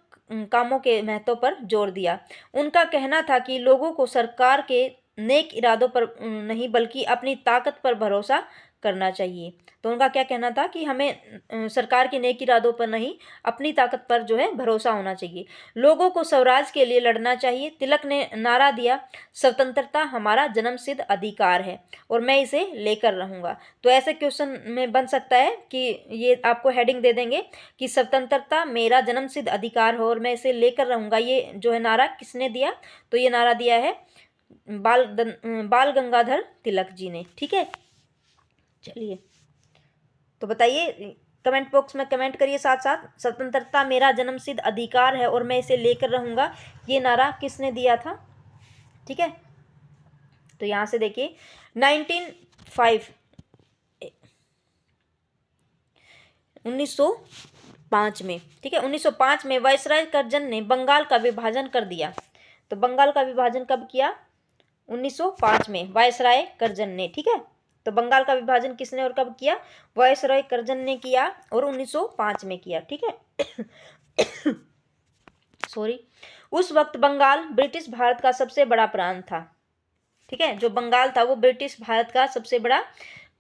कामों के महत्व पर जोर दिया। उनका कहना था कि लोगों को सरकार के नेक इरादों पर नहीं बल्कि अपनी ताकत पर भरोसा करना चाहिए। तो उनका क्या कहना था कि हमें सरकार के नेक इरादों पर नहीं, अपनी ताकत पर जो है भरोसा होना चाहिए। लोगों को स्वराज के लिए लड़ना चाहिए। तिलक ने नारा दिया, स्वतंत्रता हमारा जन्मसिद्ध अधिकार है और मैं इसे लेकर रहूँगा। तो ऐसे क्वेश्चन में बन सकता है कि ये आपको हेडिंग दे देंगे कि स्वतंत्रता मेरा जन्मसिद्ध अधिकार हो और मैं इसे लेकर रहूँगा। ये जो है नारा किसने दिया, तो ये नारा दिया है बाल गंगाधर तिलक जी ने, ठीक है। चलिए, तो बताइए, कमेंट बॉक्स में कमेंट करिए साथ साथ। स्वतंत्रता मेरा जन्मसिद्ध अधिकार है और मैं इसे लेकर रहूंगा, ये नारा किसने दिया था? ठीक है, तो यहां से देखिए 1905 में, ठीक है, 1905 में वायसराय कर्जन ने बंगाल का विभाजन कर दिया। तो बंगाल का विभाजन कब किया? 1905 में वायसराय कर्जन ने, ठीक है। तो बंगाल का विभाजन किसने और कब किया? वायसराय कर्जन ने किया और 1905 में किया, ठीक है। सॉरी, उस वक्त बंगाल ब्रिटिश भारत का सबसे बड़ा प्रांत था, ठीक है। जो बंगाल था वो ब्रिटिश भारत का सबसे बड़ा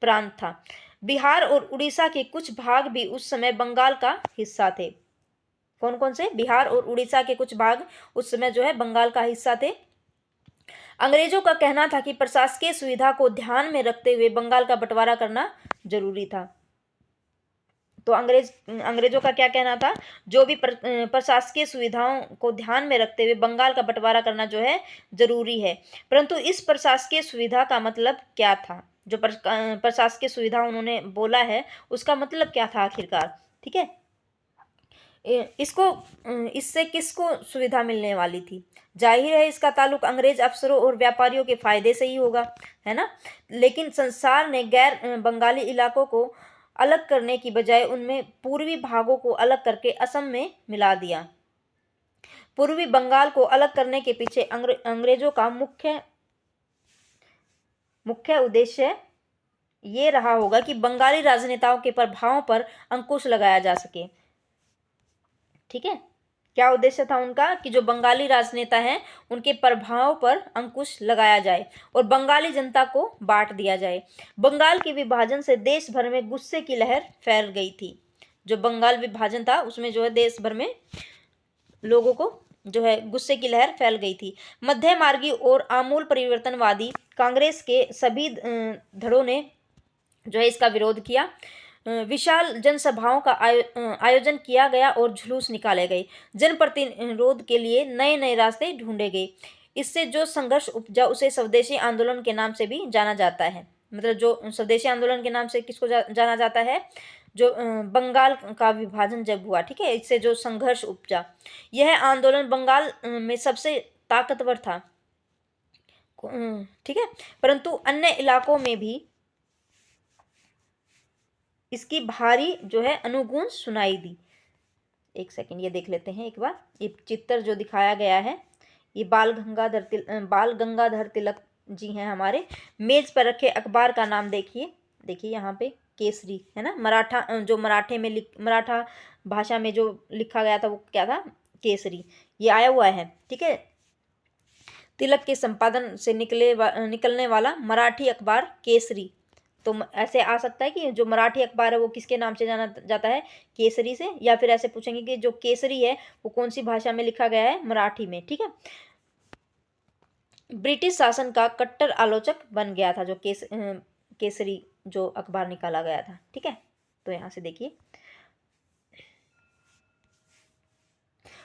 प्रांत था। बिहार और उड़ीसा के कुछ भाग भी उस समय बंगाल का हिस्सा थे। कौन कौन से? बिहार और उड़ीसा के कुछ भाग उस समय जो है बंगाल का हिस्सा थे। अंग्रेजों का कहना था कि प्रशासकीय सुविधा को ध्यान में रखते हुए बंगाल का बंटवारा करना जरूरी था। तो अंग्रेजों का क्या कहना था? जो भी प्रशासकीय सुविधाओं को ध्यान में रखते हुए बंगाल का बंटवारा करना जो है जरूरी है। परंतु इस प्रशासकीय सुविधा का मतलब क्या था? जो प्रशासकीय सुविधा उन्होंने बोला है उसका मतलब क्या था आखिरकार, ठीक है। इससे किसको सुविधा मिलने वाली थी? जाहिर है इसका ताल्लुक अंग्रेज अफसरों और व्यापारियों के फायदे से ही होगा, है ना। लेकिन संसार ने गैर बंगाली इलाकों को अलग करने की बजाय उनमें पूर्वी भागों को अलग करके असम में मिला दिया। पूर्वी बंगाल को अलग करने के पीछे अंग्रेजों का मुख्य उद्देश्य ये रहा होगा कि बंगाली राजनेताओं के प्रभावों पर अंकुश लगाया जा सके, ठीक है। क्या उद्देश्य था उनका? कि जो बंगाली राजनेता हैं उनके प्रभाव पर अंकुश लगाया जाए और बंगाली जनता को बांट दिया जाए। बंगाल के विभाजन से देश भर में गुस्से की लहर फैल गई थी। जो बंगाल विभाजन था उसमें जो है देश भर में लोगों को जो है गुस्से की लहर फैल गई थी। मध्य मार्गी और आमूल परिवर्तनवादी कांग्रेस के सभी धड़ों ने जो है इसका विरोध किया। विशाल जनसभाओं का आयोजन किया गया और जुलूस निकाले गए। जन प्रतिरोध के लिए नए नए रास्ते ढूंढे गए। इससे जो संघर्ष उपजा उसे स्वदेशी आंदोलन के नाम से भी जाना जाता है। मतलब जो स्वदेशी आंदोलन के नाम से किसको जाना जाता है? जो बंगाल का विभाजन जब हुआ, ठीक है, इससे जो संघर्ष उपजा, यह आंदोलन बंगाल में सबसे ताकतवर था, ठीक है। परंतु अन्य इलाकों में भी इसकी भारी जो है अनुगूंज सुनाई दी। एक सेकंड ये देख लेते हैं एक बार। ये चित्र जो दिखाया गया है ये बाल गंगाधर तिलक जी हैं हमारे। मेज पर रखे अखबार का नाम देखिए, देखिए यहाँ पे केसरी है ना। जो मराठा भाषा में जो लिखा गया था वो क्या था? केसरी। ये आया हुआ है, ठीक है। तिलक के संपादन से निकलने वाला मराठी अखबार केसरी। तो ऐसे आ सकता है कि जो मराठी अखबार है वो किसके नाम से जाना जाता है? केसरी से। या फिर ऐसे पूछेंगे कि जो केसरी है वो कौन सी भाषा में लिखा गया है? मराठी में, ठीक है। ब्रिटिश शासन का कट्टर आलोचक बन गया था जो केसरी जो अखबार निकाला गया था, ठीक है। तो यहां से देखिए,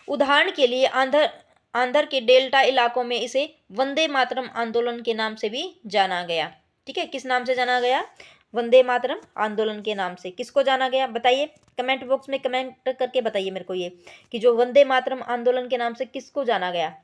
उदाहरण के लिए आंध्र के डेल्टा इलाकों में इसे वंदे मातरम आंदोलन के नाम से भी जाना गया, ठीक है। किस नाम से जाना गया? वंदे मातरम आंदोलन के नाम से। किसको जाना गया बताइए? कमेंट बॉक्स में कमेंट करके बताइए मेरे को ये कि जो वंदे मातरम आंदोलन के नाम से किसको जाना गया?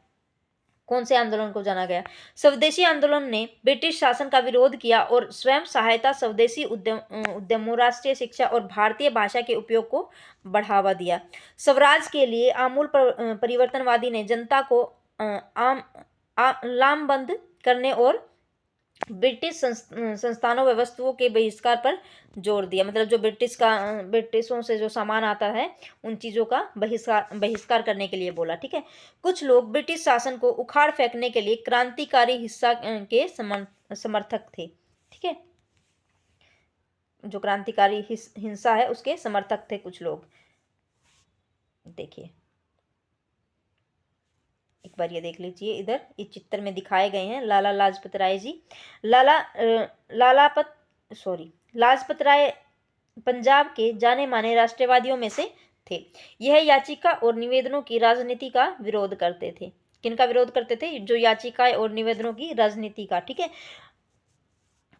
कौन से आंदोलन को जाना गया? स्वदेशी आंदोलन ने ब्रिटिश शासन का विरोध किया और स्वयं सहायता, स्वदेशी उद्यमों, राष्ट्रीय शिक्षा और भारतीय भाषा के उपयोग को बढ़ावा दिया। स्वराज के लिए आमूल परिवर्तनवादी ने जनता को लामबंद करने और ब्रिटिश संस्थानों व वस्तुओं के बहिष्कार पर जोर दिया। मतलब जो ब्रिटिशों से जो सामान आता है उन चीज़ों का बहिष्कार करने के लिए बोला, ठीक है। कुछ लोग ब्रिटिश शासन को उखाड़ फेंकने के लिए क्रांतिकारी हिस्सा के समर्थक थे, ठीक है। जो क्रांतिकारी हिंसा है उसके समर्थक थे कुछ लोग। देखिए एक बार ये देख लीजिए, इधर इस चित्र में दिखाए गए हैं लाला लाजपत राय जी। लाजपत राय पंजाब के जाने माने राष्ट्रवादियों में से थे। यह याचिका और निवेदनों की राजनीति का विरोध करते थे। किनका विरोध करते थे? जो याचिकाएं और निवेदनों की राजनीति का, ठीक है।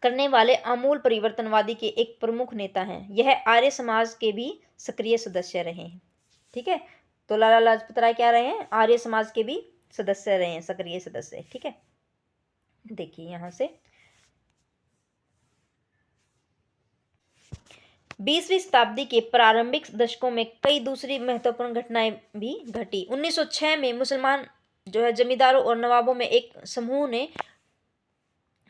करने वाले आमूल परिवर्तनवादी के एक प्रमुख नेता हैं। यह आर्य समाज के भी सक्रिय सदस्य रहे हैं। ठीक है, तो लाला लाजपत राय क्या रहे हैं? आर्य समाज के भी सदस्य रहे हैं, सक्रिय सदस्य। ठीक है, देखिए यहां से 20वीं शताब्दी के प्रारंभिक दशकों में कई दूसरी महत्वपूर्ण घटनाएं भी घटी। 1906 में मुसलमान जो है जमींदारों और नवाबों में एक समूह ने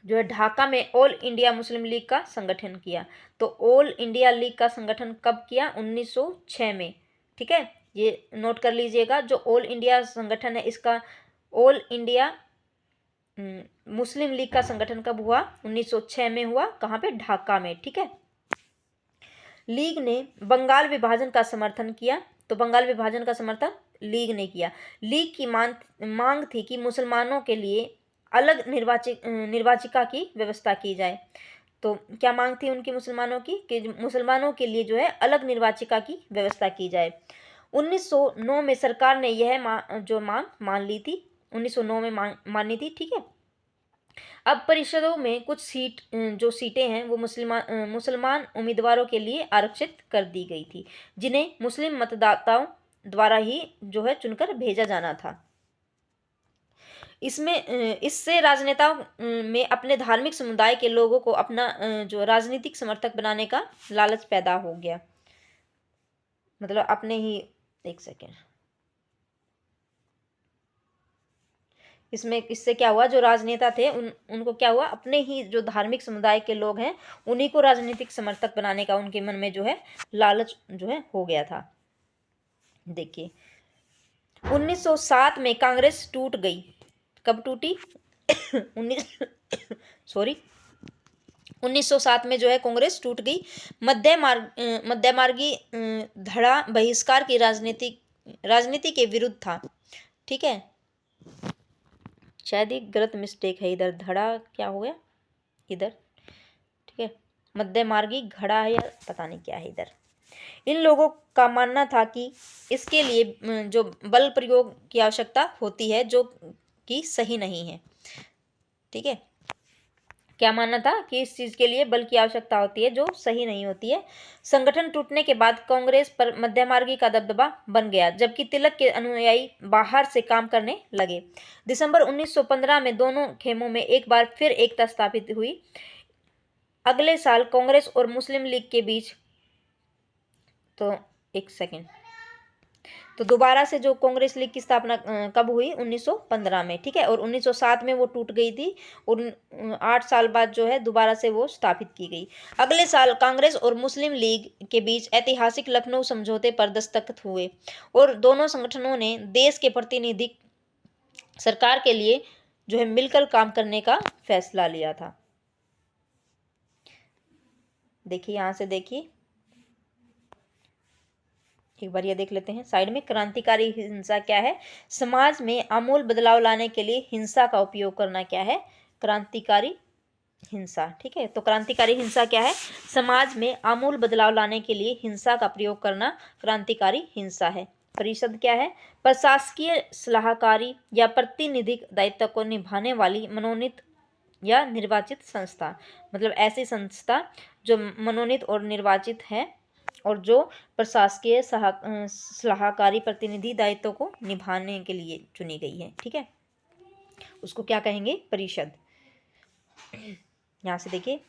जो है ढाका में ऑल इंडिया मुस्लिम लीग का संगठन किया। तो ऑल इंडिया लीग का संगठन कब किया? 1906 में। ठीक है, ये नोट कर लीजिएगा। जो ऑल इंडिया संगठन है, इसका ऑल इंडिया मुस्लिम लीग का संगठन कब हुआ? 1906 में हुआ। कहाँ पे? ढाका में। ठीक है, लीग ने बंगाल विभाजन का समर्थन किया। तो बंगाल विभाजन का समर्थन लीग ने किया। लीग की मांग थी कि मुसलमानों के लिए अलग निर्वाचिका की व्यवस्था की जाए। तो क्या मांग थी उनकी मुसलमानों की? कि मुसलमानों के लिए जो है अलग निर्वाचिका की व्यवस्था की जाए। 1909 में सरकार ने यह मांग मान ली थी। 1909 में मानी थी। ठीक है, अब परिषदों में कुछ जो सीटें हैं वो मुसलमान उम्मीदवारों के लिए आरक्षित कर दी गई थी, जिन्हें मुस्लिम मतदाताओं द्वारा ही जो है चुनकर भेजा जाना था। इससे राजनेताओं में अपने धार्मिक समुदाय के लोगों को अपना जो राजनीतिक समर्थक बनाने का लालच पैदा हो गया। मतलब अपने ही, एक सेकेंड, इससे क्या हुआ? जो राजनेता थे उनको क्या हुआ? अपने ही जो धार्मिक समुदाय के लोग हैं उन्हीं को राजनीतिक समर्थक बनाने का उनके मन में जो है लालच जो है हो गया था। देखिए 1907 में कांग्रेस टूट गई। कब टूटी? 1907 में जो है कांग्रेस टूट गई। मध्यमार्गी धड़ा बहिष्कार की राजनीति के विरुद्ध था। ठीक है, शायद ही गलत मिस्टेक है, इधर धड़ा क्या हो गया इधर। ठीक है, मध्यमार्गी घड़ा है या पता नहीं क्या है इधर। इन लोगों का मानना था कि इसके लिए जो बल प्रयोग की आवश्यकता होती है जो कि सही नहीं है। ठीक है, क्या मानना था? कि इस चीज के लिए बल की आवश्यकता होती है जो सही नहीं होती है। संगठन टूटने के बाद कांग्रेस पर मध्यमार्गी का दबदबा बन गया, जबकि तिलक के अनुयायी बाहर से काम करने लगे। दिसंबर 1915 में दोनों खेमों में एक बार फिर एकता स्थापित हुई। अगले साल कांग्रेस और मुस्लिम लीग के बीच तो एक सेकेंड तो दोबारा से जो कांग्रेस लीग की स्थापना कब हुई? 1915 में। ठीक है, और 1907 में वो टूट गई थी और 8 साल बाद जो है दोबारा से वो स्थापित की गई। अगले साल कांग्रेस और मुस्लिम लीग के बीच ऐतिहासिक लखनऊ समझौते पर दस्तखत हुए और दोनों संगठनों ने देश के प्रतिनिधि सरकार के लिए जो है मिलकर काम करने का फैसला लिया था। देखिए यहां से देखिए एक बार ये देख लेते हैं साइड में। क्रांतिकारी हिंसा क्या है? समाज में आमूल बदलाव लाने के लिए हिंसा का उपयोग करना क्या है? क्रांतिकारी हिंसा। ठीक है, तो क्रांतिकारी हिंसा क्या है? समाज में आमूल बदलाव लाने के लिए हिंसा का प्रयोग करना क्रांतिकारी हिंसा है। परिषद क्या है? प्रशासकीय सलाहकारी या प्रतिनिधिक दायित्व को निभाने वाली मनोनीत या निर्वाचित संस्था। मतलब ऐसी संस्था जो मनोनीत और निर्वाचित है और जो प्रशासकीय सलाहकारी प्रतिनिधि दायित्व को निभाने के लिए चुनी गई है। ठीक है, उसको क्या कहेंगे? परिषद। यहां से देखिए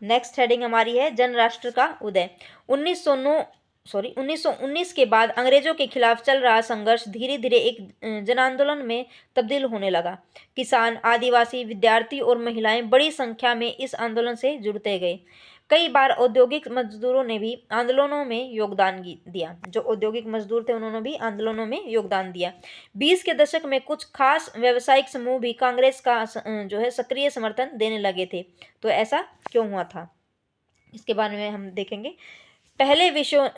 नेक्स्ट हेडिंग हमारी है जन राष्ट्र का उदय। 1919 के बाद अंग्रेजों के खिलाफ चल रहा संघर्ष धीरे धीरे एक जन आंदोलन में तब्दील होने लगा। किसान, आदिवासी, विद्यार्थी और महिलाएं बड़ी संख्या में इस आंदोलन से जुड़ते गए। कई बार औद्योगिक मजदूरों ने भी आंदोलनों में योगदान दिया। जो औद्योगिक मजदूर थे उन्होंने भी आंदोलनों में योगदान दिया। 20 के दशक में कुछ खास व्यावसायिक समूह भी कांग्रेस का जो है सक्रिय समर्थन देने लगे थे। तो ऐसा क्यों हुआ था इसके बारे में हम देखेंगे। पहले विश्व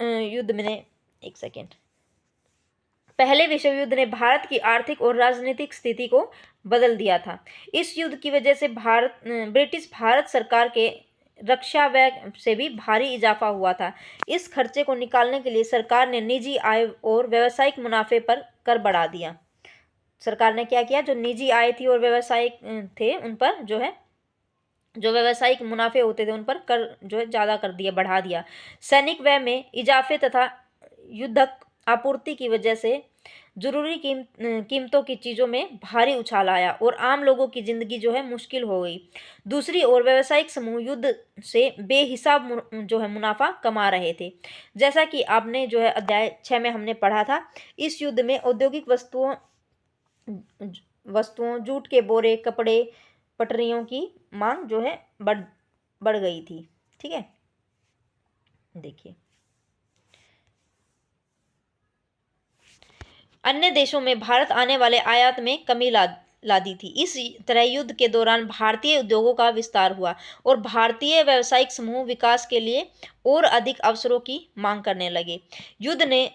युद्ध ने भारत की आर्थिक और राजनीतिक स्थिति को बदल दिया था। इस युद्ध की वजह से ब्रिटिश भारत सरकार के रक्षा व्यय से भी भारी इजाफा हुआ था। इस खर्चे को निकालने के लिए सरकार ने निजी आय और व्यावसायिक मुनाफे पर कर बढ़ा दिया। सरकार ने क्या किया? जो निजी आय थी और व्यावसायिक थे उन पर जो है जो व्यावसायिक मुनाफे होते थे उन पर कर जो है ज़्यादा कर दिया, बढ़ा दिया। सैनिक व्यय में इजाफे तथा युद्धक आपूर्ति की वजह से जरूरी कीमतों की चीज़ों में भारी उछाल आया और आम लोगों की ज़िंदगी जो है मुश्किल हो गई। दूसरी ओर व्यावसायिक समूह युद्ध से बेहिसाब जो है मुनाफा कमा रहे थे। जैसा कि आपने जो है अध्याय 6 में हमने पढ़ा था, इस युद्ध में औद्योगिक वस्तुओं जूट के बोरे, कपड़े, पटरियों की मांग जो है बढ़ बढ़ गई थी। ठीक है, देखिए अन्य देशों में भारत आने वाले आयात में कमी ला दी थी। इस तरह युद्ध के दौरान भारतीय उद्योगों का विस्तार हुआ और भारतीय व्यावसायिक समूह विकास के लिए और अधिक अवसरों की मांग करने लगे। युद्ध ने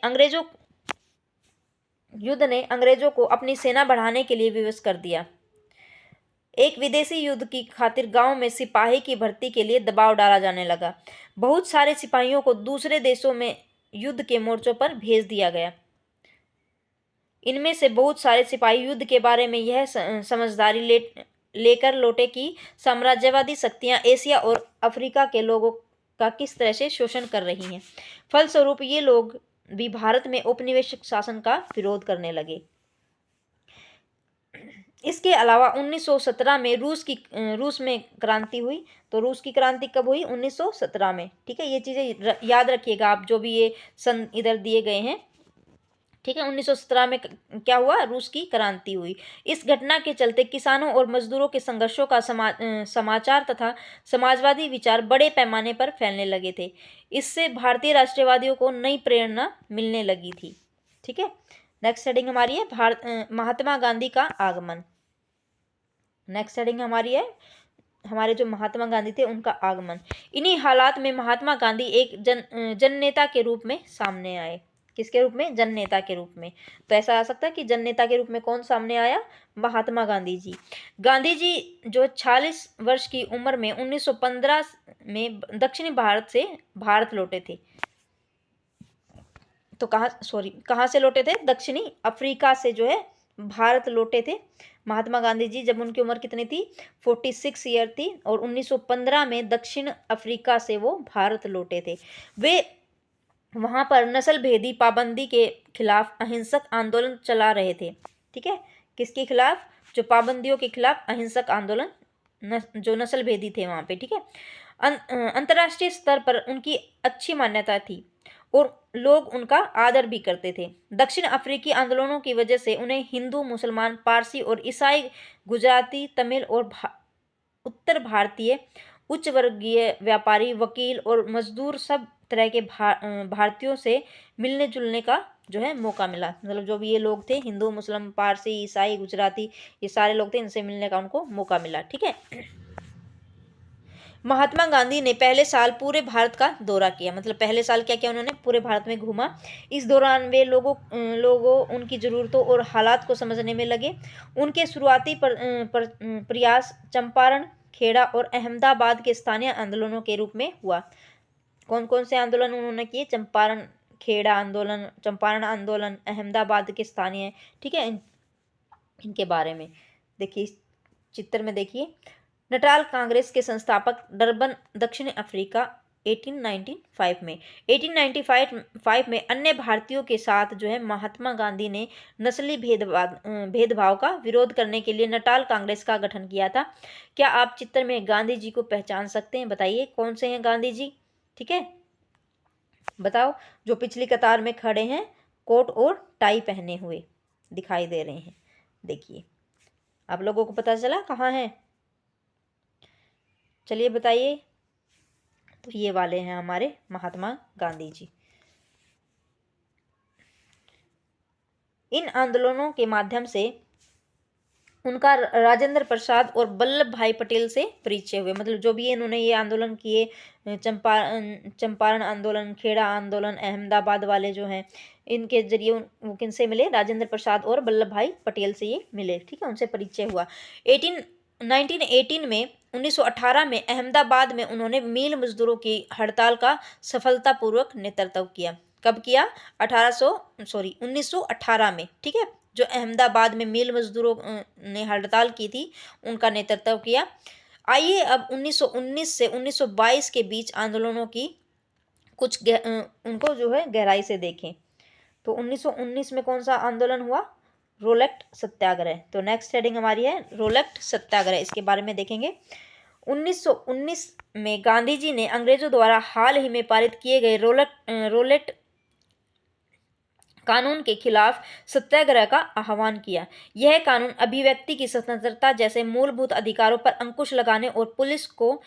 अंग्रेजों को अपनी सेना बढ़ाने के लिए विवश कर दिया। एक विदेशी युद्ध की खातिर गांव में सिपाही की भर्ती के लिए दबाव डाला जाने लगा। बहुत सारे सिपाहियों को दूसरे देशों में युद्ध के मोर्चों पर भेज दिया गया। इनमें से बहुत सारे सिपाही युद्ध के बारे में यह समझदारी लेकर लौटे कि साम्राज्यवादी शक्तियां एशिया और अफ्रीका के लोगों का किस तरह से शोषण कर रही हैं। फलस्वरूप ये लोग भी भारत में औपनिवेशिक शासन का विरोध करने लगे। इसके अलावा 1917 में रूस में क्रांति हुई। तो रूस की क्रांति कब हुई? 1917 में। ठीक है, ये चीज़ें याद रखिएगा आप, जो भी ये सन इधर दिए गए हैं। ठीक है, 1917 में क्या हुआ? रूस की क्रांति हुई। इस घटना के चलते किसानों और मजदूरों के संघर्षों का समाचार तथा समाजवादी विचार बड़े पैमाने पर फैलने लगे थे। इससे भारतीय राष्ट्रवादियों को नई प्रेरणा मिलने लगी थी। ठीक है, नेक्स्ट हेडिंग हमारी है महात्मा गांधी का आगमन। नेक्स्ट हेडिंग हमारी है हमारे जो महात्मा गांधी थे उनका आगमन। इन्हीं हालात में महात्मा गांधी एक जन नेता के रूप में सामने आए। किसके रूप में? जन नेता के रूप में। तो ऐसा आ सकता है कि जन नेता के रूप में कौन सामने आया? महात्मा गांधी जी। गांधी जी जो 46 वर्ष की उम्र में 1915 में दक्षिणी भारत से भारत लौटे थे। तो कहाँ से लौटे थे? दक्षिणी अफ्रीका से जो है भारत लौटे थे महात्मा गांधी जी। जब उनकी उम्र कितनी थी? 46 ईयर थी और 1915 में दक्षिण अफ्रीका से वो भारत लौटे थे। वे वहाँ पर नस्ल भेदी पाबंदी के खिलाफ अहिंसक आंदोलन चला रहे थे। ठीक है, किसके खिलाफ? जो पाबंदियों के खिलाफ अहिंसक आंदोलन, जो नस्ल भेदी थे वहाँ पे। ठीक है, अंतर्राष्ट्रीय स्तर पर उनकी अच्छी मान्यता थी और लोग उनका आदर भी करते थे। दक्षिण अफ्रीकी आंदोलनों की वजह से उन्हें हिंदू, मुसलमान, पारसी और ईसाई, गुजराती, तमिल और उत्तर भारतीय उच्च वर्गीय व्यापारी, वकील और मजदूर सब तरह के भारतीयों से मिलने जुलने का जो है मौका मिला। मतलब जो भी ये लोग थे, हिंदू, मुस्लिम, पारसी, ईसाई, गुजराती, ये सारे लोग थे, इनसे मिलने का उनको मौका मिला। ठीक है, महात्मा गांधी ने पहले साल पूरे भारत का दौरा किया। मतलब पहले साल क्या किया उन्होंने? पूरे भारत में घूमा। इस दौरान वे लोगों उनकी ज़रूरतों और हालात को समझने में लगे। उनके शुरुआती प्रयास चंपारण, खेड़ा और अहमदाबाद के स्थानीय आंदोलनों के रूप में हुआ। कौन कौन से आंदोलन उन्होंने किए? चंपारण, खेड़ा आंदोलन, चंपारण आंदोलन, अहमदाबाद के स्थानीय। ठीक है, इनके बारे में देखिए, इस चित्र में देखिए। नटाल कांग्रेस के संस्थापक, डरबन, दक्षिण अफ्रीका, 1895 में अन्य भारतीयों के साथ जो है महात्मा गांधी ने नस्ली भेदभाव का विरोध करने के लिए नटाल कांग्रेस का गठन किया था। क्या आप चित्र में गांधी जी को पहचान सकते हैं? बताइए कौन से हैं गांधी जी? ठीक है, बताओ। जो पिछली कतार में खड़े हैं, कोट और टाई पहने हुए दिखाई दे रहे हैं। देखिए, आप लोगों को पता चला कहाँ है? चलिए बताइए। तो ये वाले हैं हमारे महात्मा गांधी जी। इन आंदोलनों के माध्यम से उनका राजेंद्र प्रसाद और वल्लभ भाई पटेल से परिचय हुए। मतलब जो भी इन्होंने ये आंदोलन किए, चंपारण आंदोलन, खेड़ा आंदोलन, अहमदाबाद वाले जो हैं, इनके जरिए वो किनसे मिले? राजेंद्र प्रसाद और वल्लभ भाई पटेल से ये मिले। ठीक है, उनसे परिचय हुआ। 1918 में 1918 में अहमदाबाद में उन्होंने मिल मजदूरों की हड़ताल का सफलतापूर्वक नेतृत्व किया। कब किया? 1918 में। ठीक है, जो अहमदाबाद में मिल मजदूरों ने हड़ताल की थी, उनका नेतृत्व किया। आइए अब 1919 से 1922 के बीच आंदोलनों की उनको जो है गहराई से देखें। तो 1919 में कौन सा आंदोलन हुआ? रोलेट सत्याग्रह। तो नेक्स्ट हेडिंग हमारी है रोलेट सत्याग्रह, इसके बारे में देखेंगे। 1919 में गांधी जी ने अंग्रेजों द्वारा हाल ही में पारित किए गए रोलेट कानून के खिलाफ सत्याग्रह का आह्वान किया। यह कानून अभिव्यक्ति की स्वतंत्रता जैसे मूलभूत अधिकारों पर अंकुश लगाने और पुलिस को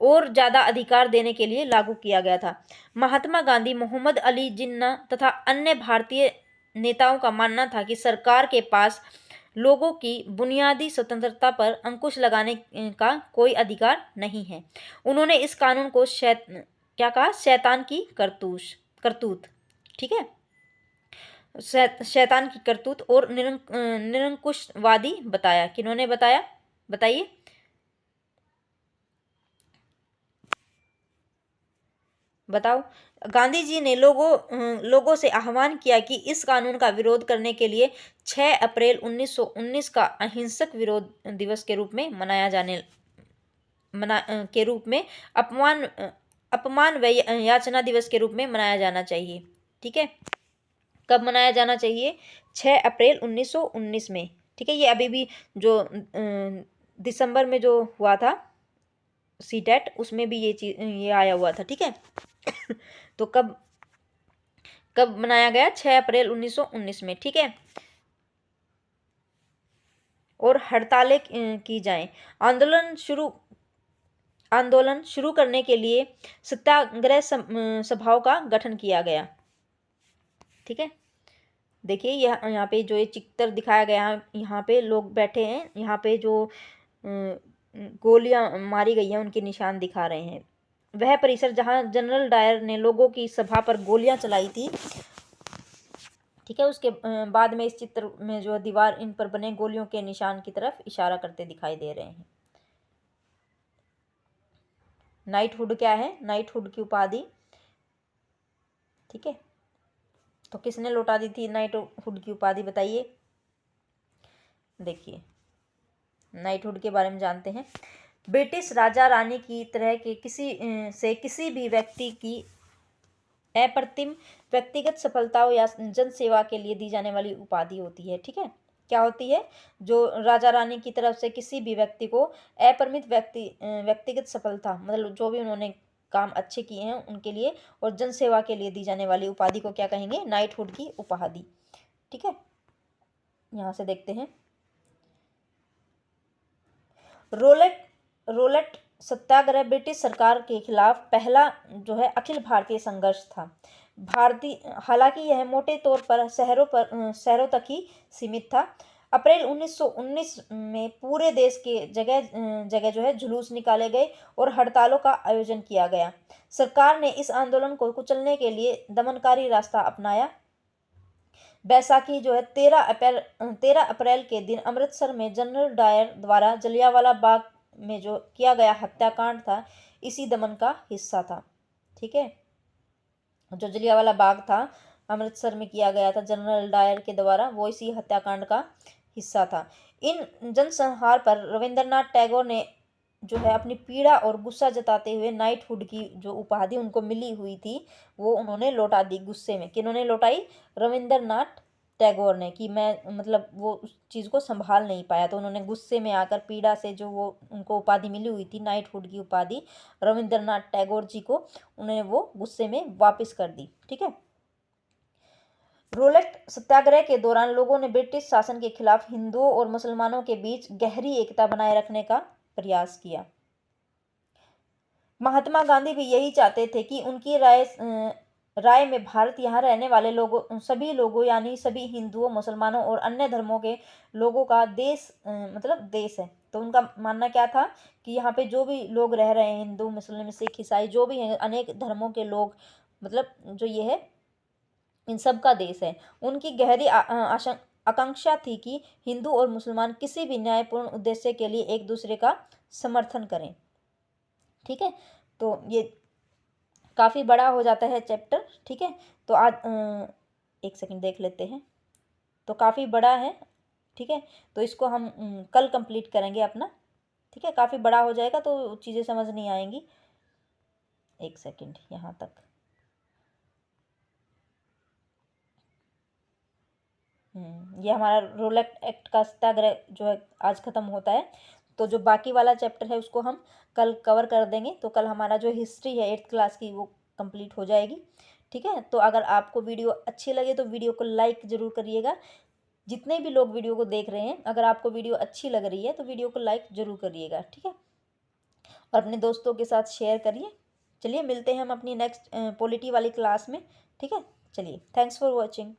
और ज्यादा अधिकार देने के लिए लागू किया गया था। महात्मा गांधी, मोहम्मद अली जिन्ना तथा अन्य भारतीय नेताओं का मानना था कि सरकार के पास लोगों की बुनियादी स्वतंत्रता पर अंकुश लगाने का कोई अधिकार नहीं है। उन्होंने इस कानून को क्या कहा? शैतान की करतूत। ठीक है, शैतान की करतूत और निरंकुशवादी बताया। किन्होंने बताया? बताइए। बताओ। गांधी जी ने लोगों से आह्वान किया कि इस कानून का विरोध करने के लिए 6 अप्रैल 1919 का अहिंसक विरोध दिवस के रूप में अपमान व याचना दिवस के रूप में मनाया जाना चाहिए। ठीक है, कब मनाया जाना चाहिए? 6 अप्रैल 1919 में। ठीक है, ये अभी भी जो दिसंबर में जो हुआ था सीटेट, उसमें भी ये आया हुआ था। ठीक है तो कब कब मनाया गया? 6 अप्रैल 1919 में। ठीक है, और हड़तालें की जाएं। आंदोलन शुरू करने के लिए सत्याग्रह सभाओं का गठन किया गया। ठीक है, देखिए यहाँ पे जो ये चित्र दिखाया गया है, यहाँ पे लोग बैठे हैं, यहाँ पे जो गोलियां मारी गई हैं उनके निशान दिखा रहे हैं। वह परिसर जहाँ जनरल डायर ने लोगों की सभा पर गोलियां चलाई थी। ठीक है, उसके बाद में इस चित्र में जो दीवार इन पर बने गोलियों के निशान की तरफ इशारा करते दिखाई दे रहे हैं। नाइटहुड क्या है? नाइटहुड की उपाधि। ठीक है, तो किसने लौटा दी थी नाइटहुड की उपाधि? बताइए। देखिए, नाइटहुड के बारे में जानते हैं। ब्रिटिश राजा रानी की तरह के किसी भी व्यक्ति की अप्रतिम व्यक्तिगत सफलताओं या जन सेवा के लिए दी जाने वाली उपाधि होती है। ठीक है, क्या होती है? जो राजा रानी की तरफ से किसी भी व्यक्ति को अपरिमित व्यक्तिगत सफलता, मतलब जो भी उन्होंने काम अच्छे किए हैं उनके लिए और जन सेवा के लिए दी जाने वाली उपाधि को क्या कहेंगे? नाइटहुड की उपाधि। ठीक है, यहां से देखते हैं। रोलेट सत्याग्रह ब्रिटिश सरकार के खिलाफ पहला जो है अखिल भारतीय संघर्ष था। हालांकि यह मोटे तौर पर शहरों तक ही सीमित था। अप्रैल 1919 में पूरे देश के जगह जगह जो है जुलूस निकाले गए और हड़तालों का आयोजन किया गया। सरकार ने इस आंदोलन को कुचलने के लिए दमनकारी रास्ता अपनाया। बैसाखी जो है 13 अप्रैल के दिन अमृतसर में जनरल डायर द्वारा जलियांवाला बाग में जो किया गया हत्याकांड था, इसी दमन का हिस्सा था। ठीक है, जो जलियांवाला बाग था अमृतसर में किया गया था जनरल डायर के द्वारा, वो इसी हत्याकांड का हिस्सा था। इन जनसंहार पर रविंद्रनाथ टैगोर ने जो है अपनी पीड़ा और गुस्सा जताते हुए नाइटहुड की जो उपाधि उनको मिली हुई थी वो उन्होंने लौटा दी गुस्से में। किन्होंने लौटाई? रविंद्रनाथ टैगोर ने, कि मैं मतलब वो उस चीज़ को संभाल नहीं पाया, तो उन्होंने गुस्से में आकर पीड़ा से जो वो उनको उपाधि मिली हुई थी नाइटहुड की उपाधि रविंद्रनाथ टैगोर जी को, उन्होंने वो गुस्से में वापस कर दी। ठीक है, रोलेट सत्याग्रह के दौरान लोगों ने ब्रिटिश शासन के खिलाफ हिंदुओं और मुसलमानों के बीच गहरी एकता बनाए रखने का प्रयास किया। महात्मा गांधी भी यही चाहते थे कि उनकी राय में भारत यहाँ रहने वाले सभी लोगों यानी सभी हिंदुओं, मुसलमानों और अन्य धर्मों के लोगों का मतलब देश है। तो उनका मानना क्या था कि यहाँ पे जो भी लोग रह रहे हैं, हिंदू, मुस्लिम, सिख, ईसाई, जो भी हैं, अनेक धर्मों के लोग, मतलब जो ये है इन सब का देश है। उनकी गहरी आकांक्षा थी कि हिंदू और मुसलमान किसी भी न्यायपूर्ण उद्देश्य के लिए एक दूसरे का समर्थन करें। ठीक है, तो ये काफ़ी बड़ा हो जाता है चैप्टर। ठीक है, तो आज एक सेकंड देख लेते हैं। तो काफ़ी बड़ा है। ठीक है, तो इसको हम कल कंप्लीट करेंगे अपना। ठीक है, काफ़ी बड़ा हो जाएगा तो चीज़ें समझ नहीं आएंगी। एक सेकंड, यहाँ तक। ये हमारा रोलेट एक्ट का सत्याग्रह जो है आज ख़त्म होता है। तो जो बाकी वाला चैप्टर है उसको हम कल कवर कर देंगे। तो कल हमारा जो हिस्ट्री है 8th क्लास की वो कंप्लीट हो जाएगी। ठीक है, तो अगर आपको वीडियो अच्छी लगे तो वीडियो को लाइक ज़रूर करिएगा। जितने भी लोग वीडियो को देख रहे हैं, अगर आपको वीडियो अच्छी लग रही है तो वीडियो को लाइक ज़रूर करिएगा। ठीक है, और अपने दोस्तों के साथ शेयर करिए। चलिए मिलते हैं हम अपनी नेक्स्ट पॉलिटी वाली क्लास में। ठीक है, चलिए, थैंक्स फॉर वॉचिंग।